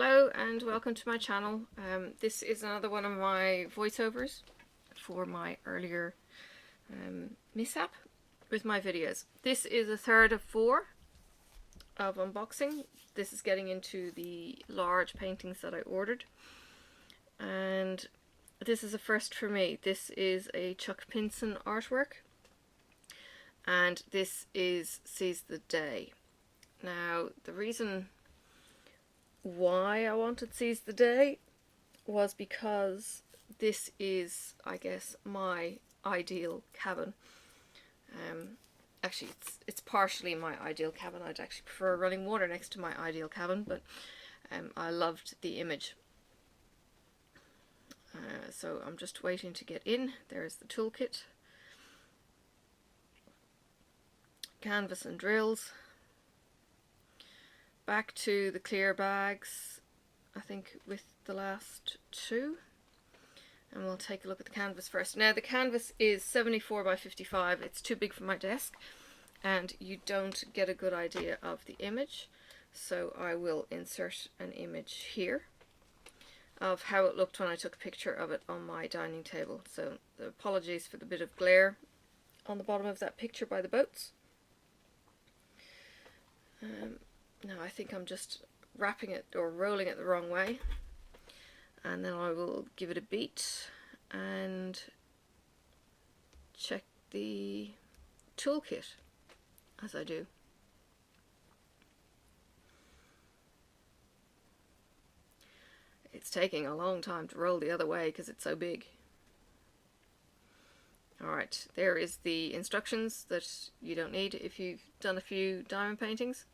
Hello and welcome to my channel. This is another one of my voiceovers for my earlier mishap with my videos. This is a third of 4 of unboxing. This is getting into the large paintings that I ordered, and this is a first for me. This is a Chuck Pinson artwork, and this is Seize the Day. Now, the reason why I wanted Seize the Day was because this is, I guess, my ideal cabin. Actually, it's partially my ideal cabin. I'd actually prefer running water next to my ideal cabin, but I loved the image. So I'm just waiting to get in. There's the toolkit, canvas and drills. Back to the clear bags, I think, with the last 2. And we'll take a look at the canvas first. Now, the canvas is 74 by 55. It's too big for my desk, and you don't get a good idea of the image. So I will insert an image here of how it looked when I took a picture of it on my dining table. So apologies for the bit of glare on the bottom of that picture by the boats. Now I think I'm just wrapping it or rolling it the wrong way, and then I will give it a beat and check the toolkit as I do. It's taking a long time to roll the other way because it's so big. Alright, there is the instructions that you don't need if you've done a few diamond paintings.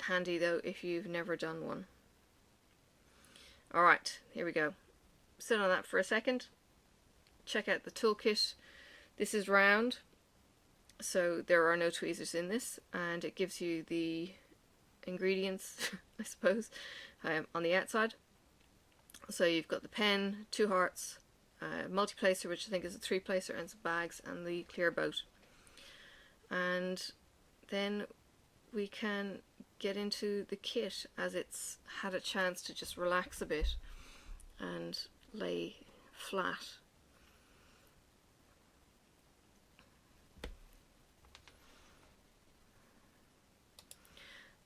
Handy though if you've never done one. Alright, here we go. Sit on that for a second. Check out the toolkit. This is round, so there are no tweezers in this, and it gives you the ingredients, I suppose, on the outside. So you've got the pen, 2 hearts, multi-placer, which I think is a 3-placer, and some bags, and the clear boat. And then we can get into the kit as it's had a chance to just relax a bit and lay flat.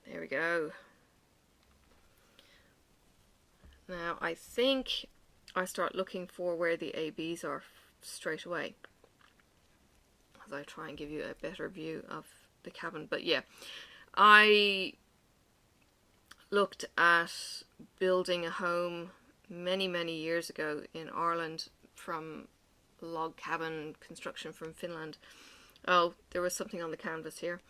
There we go. Now I think I start looking for where the ABs are straight away as I try and give you a better view of the cabin. But yeah, I looked at building a home many years ago in Ireland from log cabin construction from Finland. Oh, there was something on the canvas here,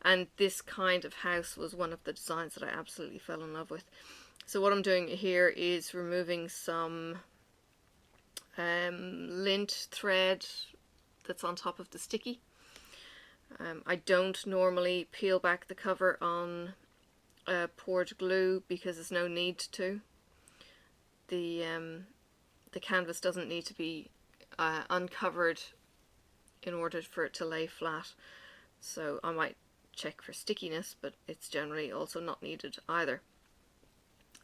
and this kind of house was one of the designs that I absolutely fell in love with. So what I'm doing here is removing some lint thread that's on top of the sticky. I don't normally peel back the cover on poured glue because there's no need to. The canvas doesn't need to be uncovered in order for it to lay flat. So I might check for stickiness, but it's generally also not needed either.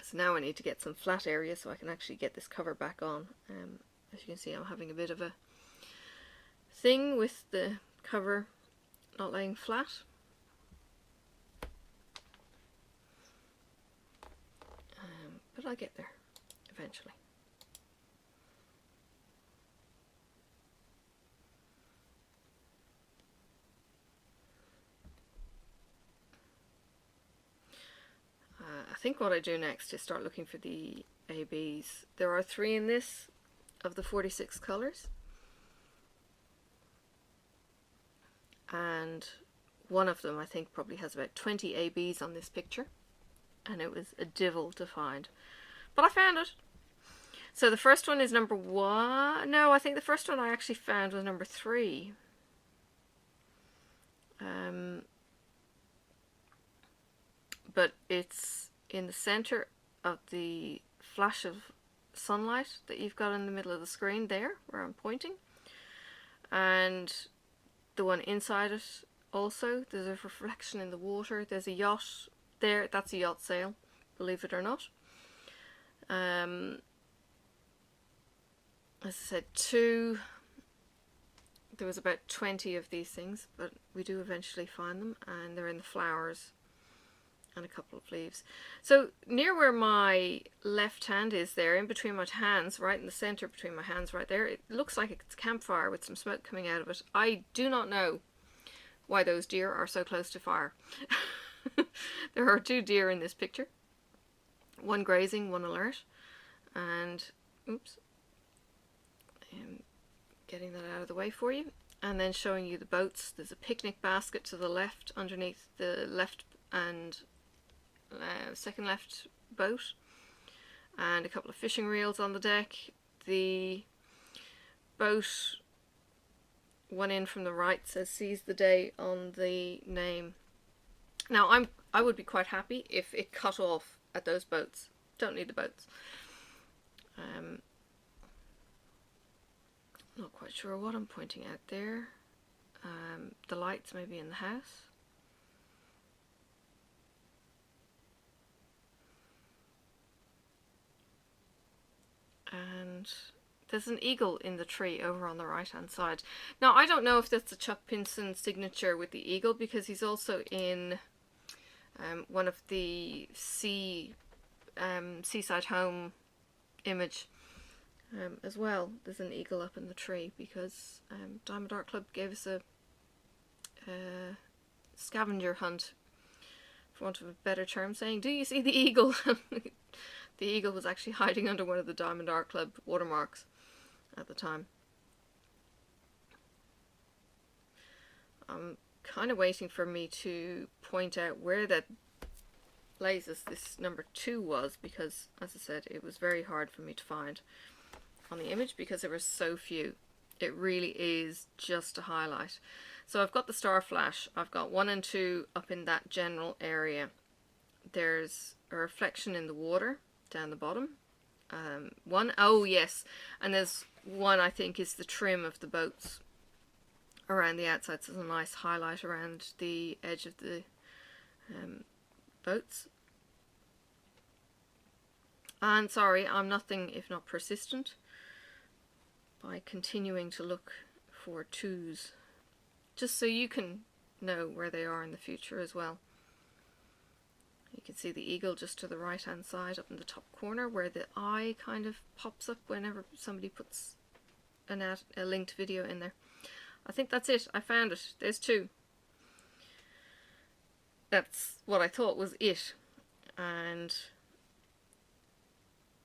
So now I need to get some flat area so I can actually get this cover back on. As you can see, I'm having a bit of a thing with the cover not laying flat. But I'll get there eventually. I think what I do next is start looking for the ABs. There are 3 in this of the 46 colours. And one of them I think probably has about 20 ABs on this picture. And it was a divil to find. But I found it. So the first one is number 1. No, I think the first one I actually found was number 3. But it's in the center of the flash of sunlight that you've got in the middle of the screen there, where I'm pointing. And the one inside it also, there's a reflection in the water. There's a yacht there, that's a yacht sail. believe it or not. As I said, there was about 20 of these things, but we do eventually find them, and they're in the flowers and a couple of leaves. So near where my left hand is there, in between my hands, right in the center between my hands right there, it looks like it's a campfire with some smoke coming out of it. I do not know why those deer are so close to fire. There are 2 deer in this picture. One grazing, one alert. And, oops, I'm getting that out of the way for you. And then showing you the boats. There's a picnic basket to the left, underneath the left and second left boat, and a couple of fishing reels on the deck. The boat, one in from the right, says "Seize the Day" on the name. Now I would be quite happy if it cut off at those boats. Don't need the boats. Not quite sure what I'm pointing at there. The lights maybe in the house. And there's an eagle in the tree over on the right hand side. Now I don't know if that's a Chuck Pinson signature with the eagle, because he's also in one of the Seaside Home image as well. There's an eagle up in the tree because Diamond Art Club gave us a scavenger hunt, for want of a better term, saying, "Do you see the eagle?" The eagle was actually hiding under one of the Diamond Art Club watermarks at the time. I'm kind of waiting for me to point out where that blazes this number 2 was, because, as I said, it was very hard for me to find on the image because there were so few. It really is just a highlight. So I've got the star flash. I've got 1 and 2 up in that general area. There's a reflection in the water down the bottom. Oh yes, and there's one I think is the trim of the boats around the outside. So there's a nice highlight around the edge of the boats. And sorry, I'm nothing if not persistent by continuing to look for 2s, just so you can know where they are in the future as well. You can see the eagle just to the right hand side up in the top corner, where the eye kind of pops up whenever somebody puts a linked video in there. I think that's it. I found it. There's 2. That's what I thought was it. And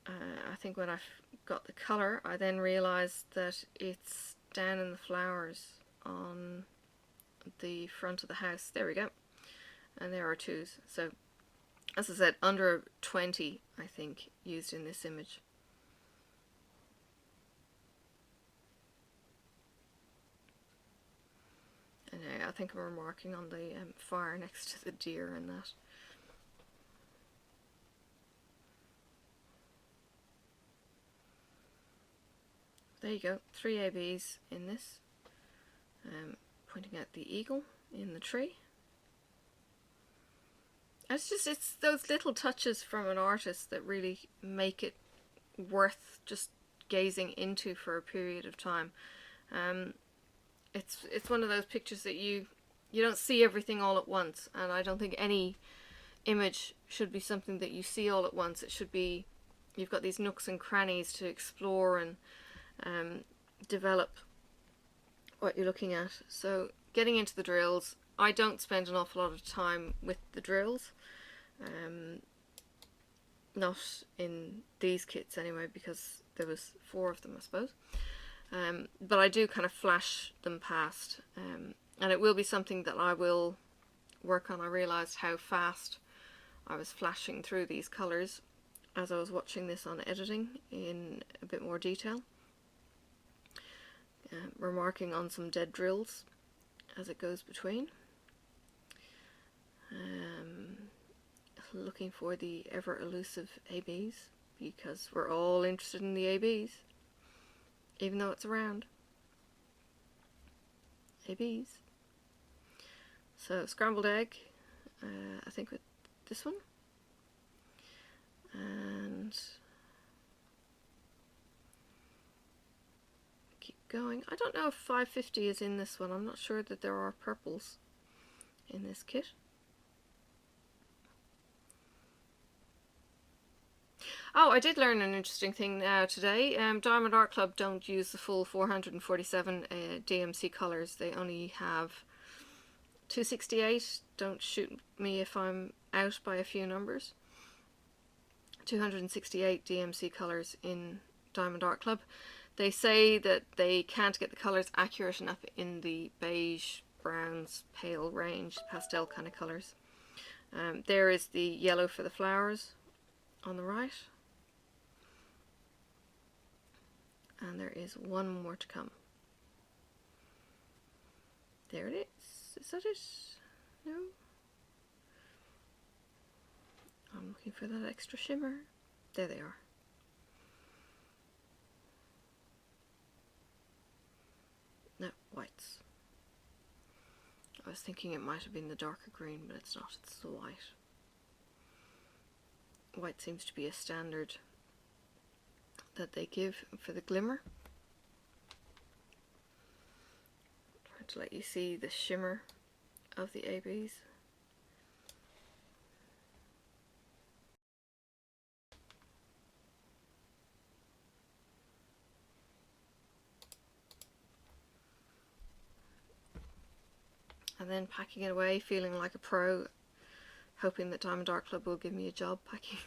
I think when I got the colour, I then realised that it's down in the flowers on the front of the house. There we go. And there are 2s. So, as I said, under 20, I think, used in this image. And I think I'm remarking on the fire next to the deer and that. There you go, 3 ABs in this. Pointing at the eagle in the tree. It's those little touches from an artist that really make it worth just gazing into for a period of time. It's one of those pictures that you don't see everything all at once, and I don't think any image should be something that you see all at once. It should be, you've got these nooks and crannies to explore and develop what you're looking at. So getting into the drills, I don't spend an awful lot of time with the drills, not in these kits anyway, because there was 4 of them, I suppose. But I do kind of flash them past, and it will be something that I will work on. I realised how fast I was flashing through these colours as I was watching this on editing in a bit more detail. Remarking on some dead drills as it goes between. Looking for the ever elusive ABs, because we're all interested in the ABs, even though it's around. ABs. So scrambled egg, I think with this one. going. I don't know if 550 is in this one. I'm not sure that there are purples in this kit. Oh, I did learn an interesting thing today. Diamond Art Club don't use the full 447 DMC colours. They only have 268. Don't shoot me if I'm out by a few numbers. 268 DMC colours in Diamond Art Club. They say that they can't get the colours accurate enough in the beige, browns, pale range, pastel kind of colours. There is the yellow for the flowers on the right. And there is one more to come. There it is. Is that it? No? I'm looking for that extra shimmer. There they are. No, whites. I was thinking it might have been the darker green, but it's not. It's the white. White seems to be a standard that they give for the glimmer. Trying to let you see the shimmer of the ABs. And then packing it away, feeling like a pro, hoping that Diamond Art Club will give me a job packing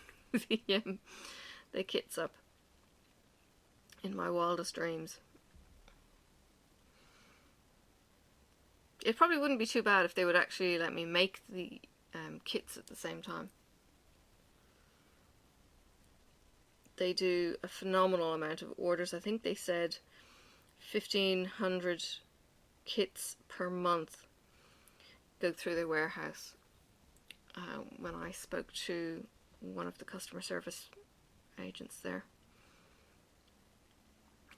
the kits up in my wildest dreams. It probably wouldn't be too bad if they would actually let me make the kits at the same time. They do a phenomenal amount of orders. I think they said 1,500 kits per month go through their warehouse. When I spoke to one of the customer service agents there,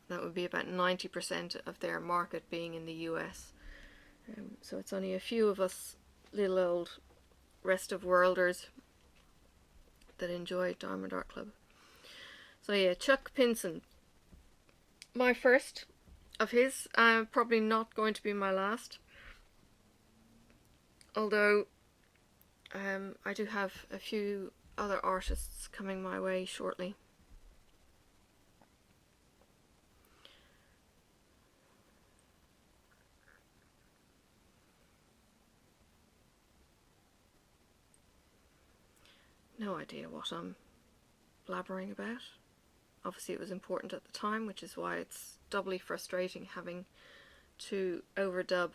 that would be about 90% of their market being in the US. So it's only a few of us little old rest of worlders that enjoy Diamond Art Club. So yeah, Chuck Pinson, my first of his, probably not going to be my last. Although I do have a few other artists coming my way shortly. No idea what I'm blabbering about. Obviously it was important at the time, which is why it's doubly frustrating having to overdub,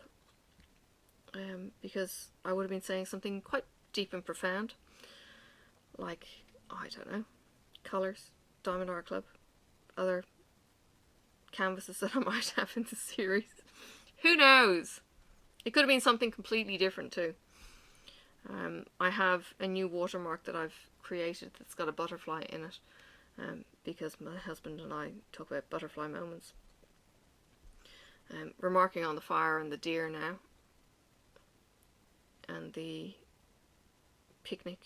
because I would have been saying something quite deep and profound, like, I don't know, colours, Diamond Art Club, other canvases that I might have in the series. Who knows? It could have been something completely different too. I have a new watermark that I've created that's got a butterfly in it, because my husband and I talk about butterfly moments. We're marking on the fire and the deer now, and the picnic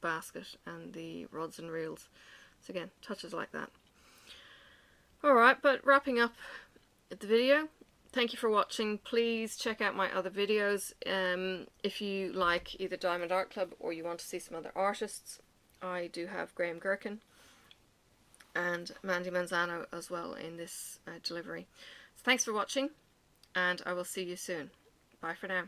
basket and the rods and reels. So again, touches like that. Alright, but wrapping up the video, thank you for watching. Please check out my other videos if you like either Diamond Art Club or you want to see some other artists. I do have Graham Gherkin and Mandy Manzano as well in this delivery. So thanks for watching, and I will see you soon. Bye for now.